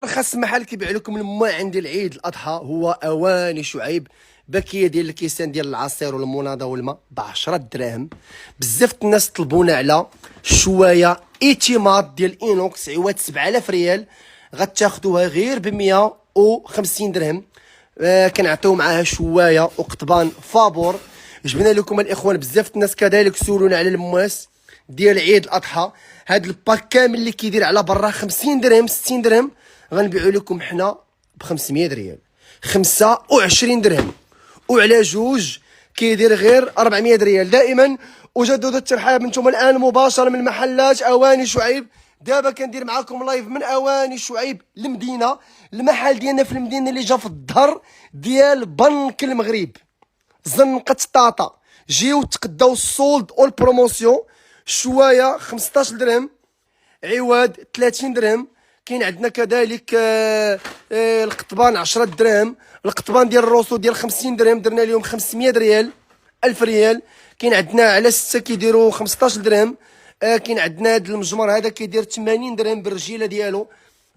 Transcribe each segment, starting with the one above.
ارخص محل كيبيع لكم الماء عند العيد الاضحى هو اواني شعيب. باكيه ديال الكيسان ديال العصير والمناضه والماء ب 10 دراهم. بزاف الناس طلبونا على شوايه اعتماد ديال اينوكس عواد 7000 ريال، غتاخدوها غير ب 150 درهم. كنعطيو معاها شوايه وقطبان فابور. جبنا لكم الاخوان بزاف الناس كذلك سولونا على المواس ديال عيد الاضحى. هاد الباك كامل اللي كيدير على برا 50 درهم 60 درهم غنبيعو لكم حنا ب 500 ريال، 25 درهم، وعلى جوج كيدير غير 400 ريال. دائما اجدد الترحاب انتم الان مباشره من محلات اواني شعيب. دابا كندير معاكم لايف من اواني شعيب المدينه، المحل ديالنا في المدينه اللي جا في الظهر ديال بنك المغرب، زنقة طاطا. جيو تقداو السولد او البروموسيون. شوايه 15 درهم عواد 30 درهم. كاين عندنا كذلك القطبان 10 دراهم. القطبان ديال الروسو ديال 50 درهم درنا لهم 500 ريال 1000 ريال. كاين عندنا على 6 كيديروا 15 درهم. كاين عندنا هذا المجمر هذا كيدير 80 درهم بالرجيله ديالو.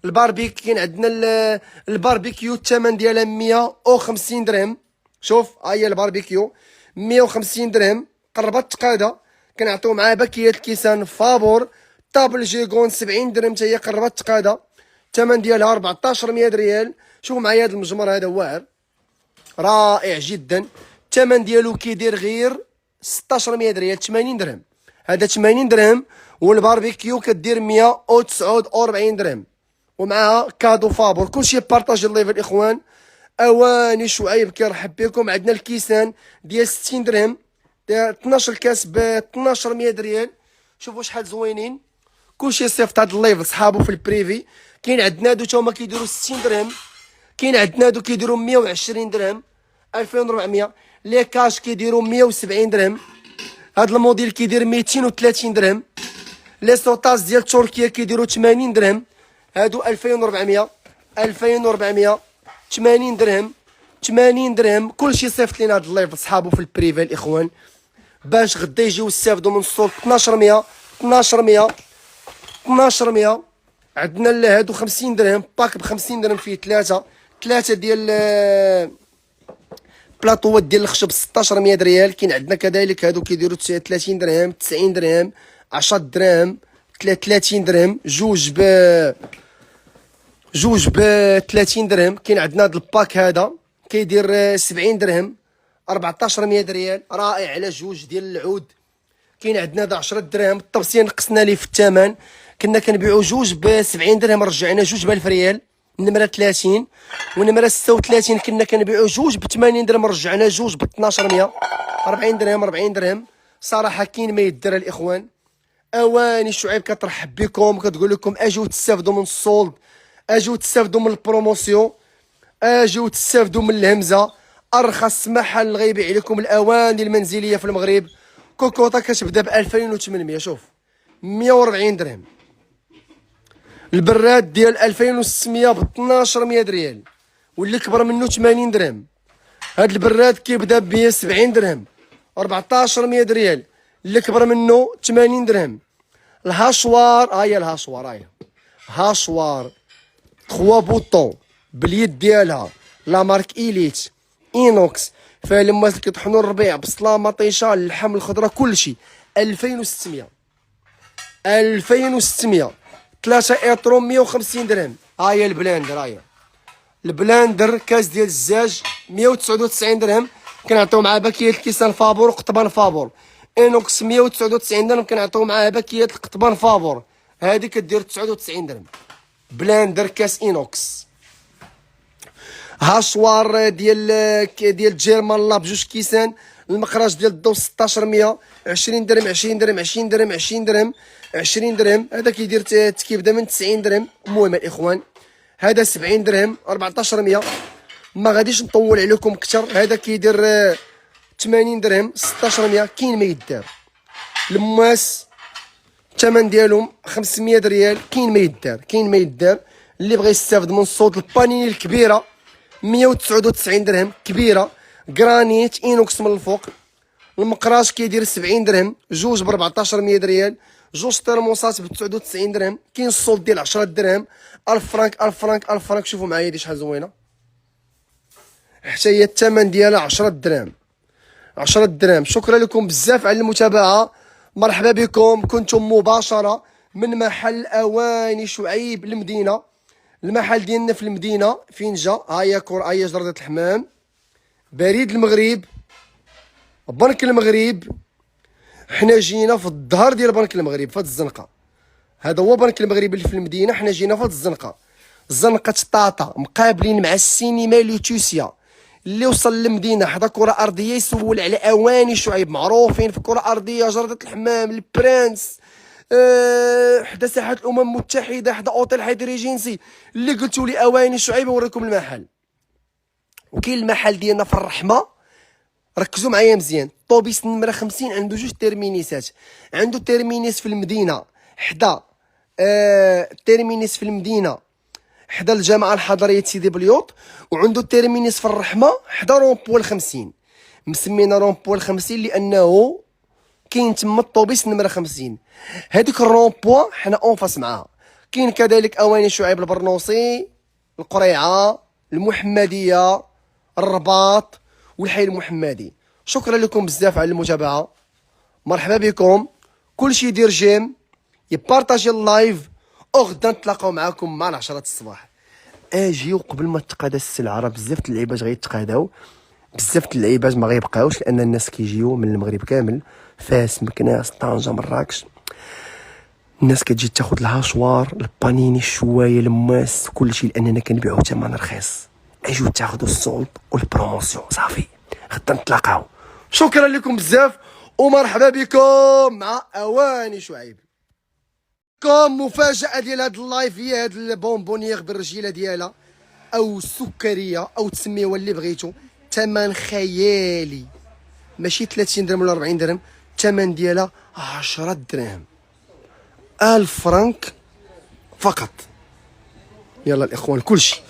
الباربيك كاين عندنا الباربيكيو الثمن ديالها 150 درهم. شوف ها هي الباربيكيو 150 درهم قربت تقاده. كنعطيو معاه باكيات الكيسان فابور طابل جيغون 70 درهم حتى هي قربت تقاده، الثمن ديالها 1400 ريال. شوف معايا هذا المجمر هذا واعر رائع جدا، الثمن ديالو كيدير غير 1600 ريال 80 درهم. هذا 80 درهم، والباربيكيو كدير 149 درهم، ومعها كادو فابور. كلشي بارطاجي اللايف الاخوان. اواني شعيب كيرحب بكم. عندنا الكيسان ديال 60 درهم 12 كاس ب 1200 ريال. شوفوا شحال زوينين. كلشي صيفط هاد اللايف لصحابو في البريفي. كاين عندنا هادو تا هما كيديروا 60 درهم. كاين عندنا هادو كيديروا 120 درهم 2400. لي كاش كيديروا 170 درهم. هاد الموديل كيدير 230 درهم. لي سوطاز ديال تركيا كيديروا 80 درهم. هادو 2400 2400 80 درهم 80 درهم. كلشي صيفط لينا هاد اللايف لصحابو في البريفي الاخوان باش غدا يجيو يستافدوا من الصوت. 1200 1200 1200. عندنا هادو 50 درهم باك ب 50 درهم فيه ثلاثه ديال بلاطوات ديال الخشب 1600 ريال. كاين عندنا كذلك هادو كيديروا 30 درهم 90 درهم 10 دراهم 30 درهم. جوج ب 30 درهم. كاين عندنا هاد الباك هذا كيدير 70 درهم 1400 ريال رائع على جوج ديال العود. كاين عندنا هذا 10 دراهم. الطبسيه نقصنا ليه في الثمن، كنا كنبيعوا جوج ب 70 درهم رجعنا جوج ب 1000 ريال. النمره 30 والنمره 36 كنا كنبيعوا جوج ب 80 درهم رجعنا جوج ب 1200 40 درهم 40 درهم. صراحه كاين ما يدار الاخوان. اواني شعيب كترحب بكم كتقول لكم اجيو تستافدوا من السولد، اجيو تستافدوا من البروموسيون، اجيو تستافدوا من الهمزه. ارخص محل غيبيع لكم الاواني المنزليه في المغرب. كوكوطه كتبدا ب 2800. شوف 140 درهم. البراد ديال 2600 ب 1200 ريال، واللي كبر منه 80 درهم. هاد البراد كيبدا ب 70 درهم 1400 ريال، اللي كبر منه 80 درهم. الهاشوار ها هي الهاشوار، ها هي هاشوار 3 بوطون باليد ديالها لا مارك إليت اينوكس فيها لمات كيطحنوا الربيع بصله مطيشه اللحم الخضره كلشي 2600 2600. 3 اطرو 150 درهم. ها هي البلاندر، ها هي البلاندر كاس ديال الزاج 199 درهم. كنعطيو معاه باكيات الكيسان فابور وقطبان فابور. اينوكس 199 درهم كنعطيو معاه باكيات القطبان فابور، هذه كدير 99 درهم. بلاندر كاس اينوكس. هاشوار ديال جيرمان لاب بجوج كيسان. المقراج ديال الضو 1600 20 درهم 20 درهم 20 درهم 20 درهم 20 درهم. هذا كيدير كيبدا من 90 درهم. المهم الاخوان هذا 70 درهم 1400. ما غاديش نطول عليكم اكثر. هذا كيدير 80 درهم 1600. كاين ما يدار. الماس الثمن ديالهم 500 ريال. كاين ما يدار كاين ما يدار. اللي بغى يستافد من الصوت البانيني الكبيره 199 درهم كبيره جرانيت اينوكس من الفوق. المقراش كيدير 70 درهم، جوج ب 1400 ريال، جوج ترموسات ب 99 درهم. كاين السولد ديال 10 درهم، 1000 فرانك 1000 فرانك 1000 فرانك. شوفوا معايا هادي شحال زوينه، حتى هي الثمن ديالها 10 درهم 10 درهم. شكرا لكم بزاف على المتابعه، مرحبا بكم. كنتم مباشره من محل اواني شعيب المدينه. المحل ديالنا في المدينه فين جا، ها هي جرده الحمام، بريد المغرب، بنك المغرب. حنا جينا في الظهر ديال بنك المغرب في هاد الزنقه. هذا هو بنك المغرب اللي في المدينه. حنا جينا في هاد الزنقه، زنقه طاطا، مقابلين مع السينما لوتوسيا. اللي وصل للمدينه حدا كره ارضيه يسول على اواني شعيب، معروفين في كره ارضيه، جرده الحمام، البرنس، حدا ساحه الامم المتحده، حدا اوتيل حيدر ريجنسي. اللي قلتوا لي اواني شعيب نوريكم المحل. وكاين المحل ديالنا في الرحمه، ركزوا معايا مزيان. طوبيس نمره 50 عنده جوج تيرمينيسات. عنده تيرمينيس في المدينه حدا تيرمينيس في المدينه حدا الجامعه الحضريه سيدي بليوط، وعنده تيرمينيس في الرحمه حدا رومبوال 50. مسمينا رومبوال 50 لانه كاين تما الطوبيس نمره 50. هذيك الرومبوا حنا اونفاس معاها. كاين كذلك اواني شعيب البرنوصي، القريعه، المحمديه، الرباط والحي المحمدي. شكرا لكم بزاف على المتابعه، مرحبا بكم. كلشي يدير جيم، يبارطاجي اللايف، وغدا نتلاقاو معاكم مع 10 الصباح. اجيو قبل ما تقاد السلعه، راه بزاف د اللعيبات غيتقاداو، بزاف د اللعيبات ما غيبقاوش، لان الناس كيجيو من المغرب كامل، فاس، مكناس، طنجه، مراكش. الناس كتجي تاخذ الهاشوار، البانيني، الشوايه، الماس، كلشي، لاننا كنبيعو ثمن رخيص. اجيو تاخذوا السولد والبروموسيون صافي. غدا نتلاقاو. شكرا لكم بزاف ومرحبا بكم مع اواني شعيب. كم مفاجأة ديال هاد اللايف هي هاد البونبونيير بالرجيله ديالها، او السكريه، او تسميوها اللي بغيتو. ثمن خيالي، ماشي 30 درهم ولا 40 درهم، الثمن ديالها 10 دراهم، 1000 فرانك فقط. يلا الاخوان، كلشي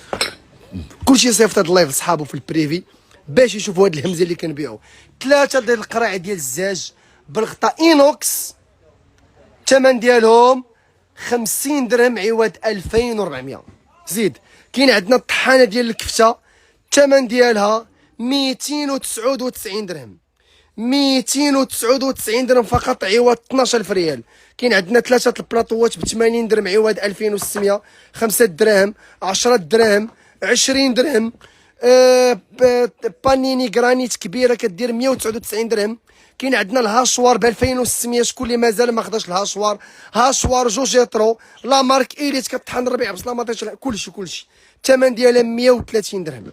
يصيفط هاد اللايف لصحابو في البريفي باش يشوفوا هاد الهمزه اللي كنبيعو. 3 ديال القراع ديال الزاج بالغطاء اينوكس، الثمن ديالهم 50 درهم عوض 2400. زيد كاين عندنا الطحانه ديال الكفته، الثمن ديالها 299 درهم، 299 درهم فقط عوض 12000 ريال. كاين عندنا 3 البلاطوات ب 80 درهم عوض 2600، 5 دراهم، 10 دراهم، 20 درهم. بانيني غرانيت كبيره كدير 199 درهم. كاين عندنا الهاشوار ب 2600. شكون اللي مازال ما خداش الهاشوار؟ هاشوار جوجيترو لا مارك ايليت كطحن الربيع بصلا ما طيش، كلشي الثمن ديالها 130 درهم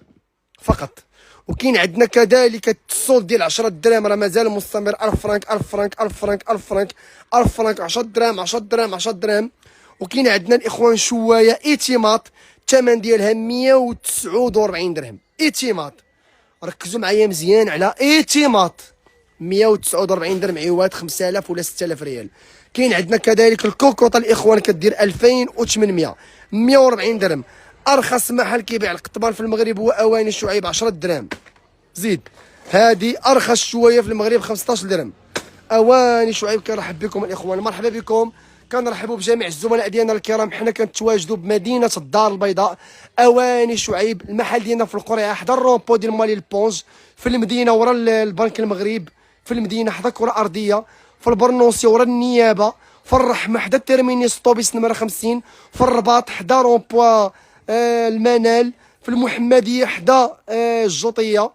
فقط. وكاين عندنا كذلك السولد ديال 10 دراهم راه مازال مستمر، 1000 فرانك 1000 فرانك 1000 فرانك 1000 فرانك 1000 فرانك، 10 دراهم 10 دراهم 10 دراهم. وكاين عندنا الاخوان شوايه ايتيمات، الثمن ديالها 149 درهم. ايتيمات، ركزوا معايا مزيان على ايتيمات، 149 درهم عوض 5000 ولا 6000 ريال. كاين عندنا كذلك الكوكوطه الاخوان كدير 2800، 140 درهم. ارخص محل كيبيع القطبان في المغرب هو اواني شعيب 10 دراهم. زيد هذه ارخص شويه في المغرب 15 درهم. اواني شعيب كنرحب بكم الاخوان، مرحبا بكم. كنرحبوا بجميع الزملاء ديالنا الكرام. حنا كنتواجدوا بمدينه الدار البيضاء، اواني شعيب. المحل ديالنا في القريه حدا الرومبو ديال مالي البونج، في المدينه ورا البنك المغرب، في المدينه حدا كره ارضيه، في البرنوسي ورا النيابه، في الرحمه حدا التيرمينيس طوبيس نمره 50، في الرباط حدا رومبو المنال، في المحمديه حدا الجوطيه،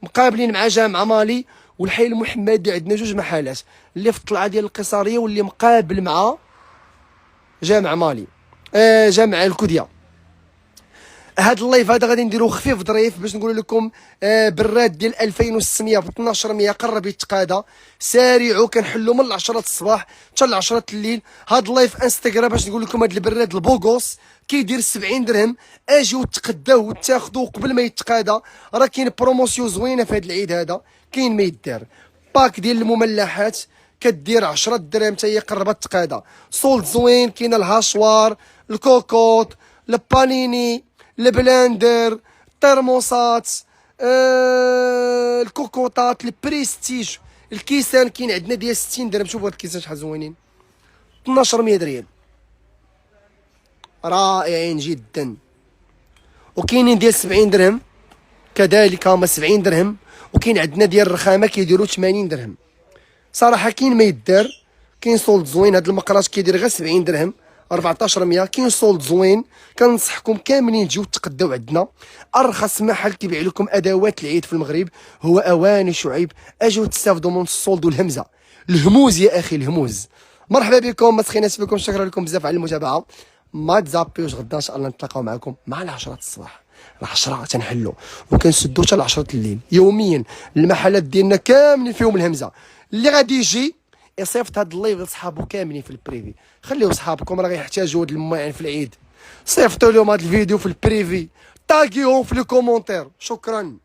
مقابلين مع جامعه مالي. والحي المحمدي عندنا جوج محلات، اللي في الطلعه ديال القيصريه واللي مقابل مع جامعه مالي، جامعه الكوديه. هاد اللايف هذا غادي نديرو خفيف ظريف باش نقول لكم براد ديال 2600 ب 1200 قرب يتقادا. سارعوا، كنحلوا من 10 الصباح حتى 10 الليل. هاد اللايف انستغرام باش نقول لكم هاد البراد البوغوس كيدير 70 درهم. اجيو تقداوه وتاخذوه قبل ما يتقادا. راه كاين بروموسيون زوينه في هاد العيد هذا، كاين ما يدار. باك ديال المملحات كدير 10 درهم حتى هي قربت تقادا. سولد زوين، كاين الهاشوار، الكوكوط، البانيني، البلاندر، الترموسات، الكوكوطات، البريستيج، الكيسان كاين عندنا ديال 60 درهم. شوفوا هاد الكيسان شحال زوينين، 1200 ريال رائعين جدا. وكاينين ديال 70 درهم كذلك هما 70 درهم. وكاين عندنا ديال الرخامه كيديروا 80 درهم. صراحه كاين ما يدار، كاين سولد زوين. هاد المقراج كيدير غير 70 درهم 1400. كاين سولد زوين. كننصحكم كاملين تجيو تقداو عندنا. ارخص محل كيبيع لكم ادوات العيد في المغرب هو اواني شعيب. اجيو تستافدوا من السولد والهمزه. الهموز يا اخي الهموز. مرحبا بكم، ما سخيناش فيكم، شكرا لكم بزاف على المتابعه. ما تزابيوش، غدا ان شاء الله نتلاقاو معكم مع 10 الصباح. 10 تنحلو وكنسدو حتى 10 الليل يوميا. المحلات ديالنا كاملين فيهم الهمزه. اللي غادي يجي يصيفط هاد اللايف لصحابو كاملين في البريفي. خليو صحابكم راه غيحتاجوا هاد الماعن في العيد. صيفطوا لهم هاد الفيديو في البريفي، طاقيهم في لي كومونتير. شكرا.